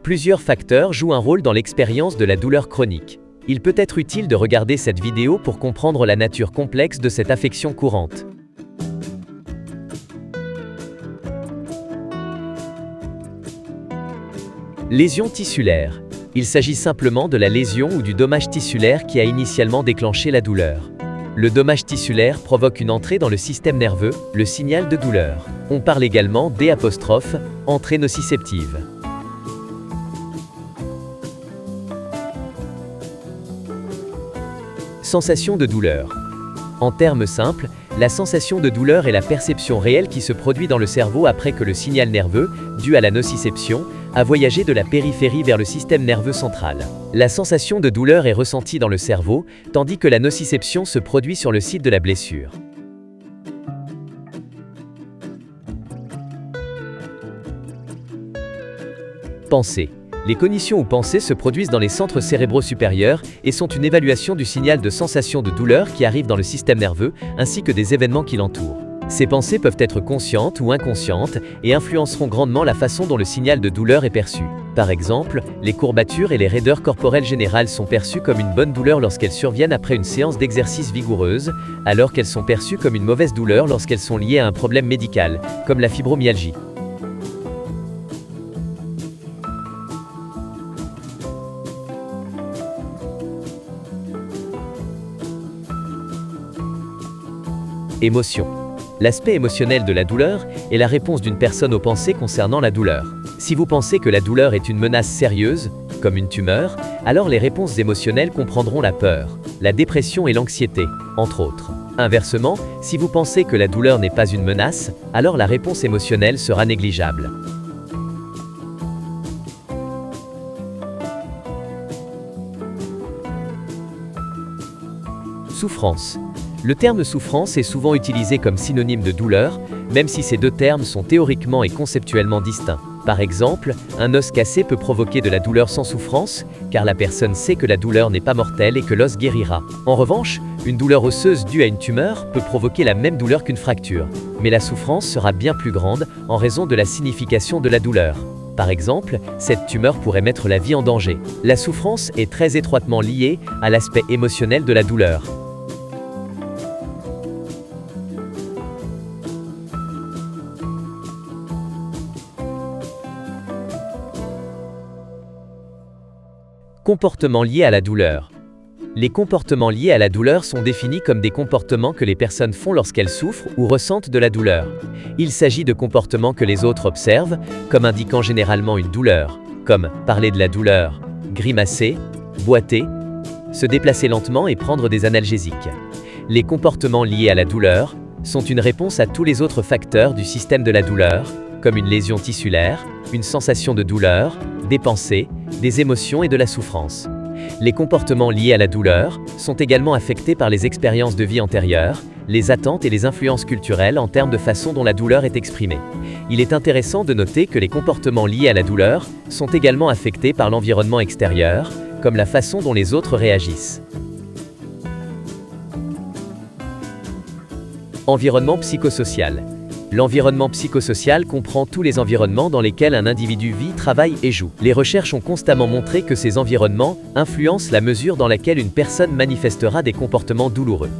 Plusieurs facteurs jouent un rôle dans l'expérience de la douleur chronique. Il peut être utile de regarder cette vidéo pour comprendre la nature complexe de cette affection courante. Lésion tissulaire. Il s'agit simplement de la lésion ou du dommage tissulaire qui a initialement déclenché la douleur. Le dommage tissulaire provoque une entrée dans le système nerveux, le signal de douleur. On parle également d'entrée nociceptive. Sensation de douleur. En termes simples, la sensation de douleur est la perception réelle qui se produit dans le cerveau après que le signal nerveux, dû à la nociception, a voyagé de la périphérie vers le système nerveux central. La sensation de douleur est ressentie dans le cerveau, tandis que la nociception se produit sur le site de la blessure. Pensée. Les cognitions ou pensées se produisent dans les centres cérébraux supérieurs et sont une évaluation du signal de sensation de douleur qui arrive dans le système nerveux, ainsi que des événements qui l'entourent. Ces pensées peuvent être conscientes ou inconscientes et influenceront grandement la façon dont le signal de douleur est perçu. Par exemple, les courbatures et les raideurs corporelles générales sont perçues comme une bonne douleur lorsqu'elles surviennent après une séance d'exercice vigoureuse, alors qu'elles sont perçues comme une mauvaise douleur lorsqu'elles sont liées à un problème médical, comme la fibromyalgie. Émotion. L'aspect émotionnel de la douleur est la réponse d'une personne aux pensées concernant la douleur. Si vous pensez que la douleur est une menace sérieuse, comme une tumeur, alors les réponses émotionnelles comprendront la peur, la dépression et l'anxiété, entre autres. Inversement, si vous pensez que la douleur n'est pas une menace, alors la réponse émotionnelle sera négligeable. Souffrance. Le terme souffrance est souvent utilisé comme synonyme de douleur, même si ces deux termes sont théoriquement et conceptuellement distincts. Par exemple, un os cassé peut provoquer de la douleur sans souffrance, car la personne sait que la douleur n'est pas mortelle et que l'os guérira. En revanche, une douleur osseuse due à une tumeur peut provoquer la même douleur qu'une fracture, mais la souffrance sera bien plus grande en raison de la signification de la douleur. Par exemple, cette tumeur pourrait mettre la vie en danger. La souffrance est très étroitement liée à l'aspect émotionnel de la douleur. Comportements liés à la douleur. Les comportements liés à la douleur sont définis comme des comportements que les personnes font lorsqu'elles souffrent ou ressentent de la douleur. Il s'agit de comportements que les autres observent, comme indiquant généralement une douleur, comme parler de la douleur, grimacer, boiter, se déplacer lentement et prendre des analgésiques. Les comportements liés à la douleur sont une réponse à tous les autres facteurs du système de la douleur, comme une lésion tissulaire, une sensation de douleur, des pensées, des émotions et de la souffrance. Les comportements liés à la douleur sont également affectés par les expériences de vie antérieures, les attentes et les influences culturelles en termes de façon dont la douleur est exprimée. Il est intéressant de noter que les comportements liés à la douleur sont également affectés par l'environnement extérieur, comme la façon dont les autres réagissent. Environnement psychosocial. L'environnement psychosocial comprend tous les environnements dans lesquels un individu vit, travaille et joue. Les recherches ont constamment montré que ces environnements influencent la mesure dans laquelle une personne manifestera des comportements douloureux.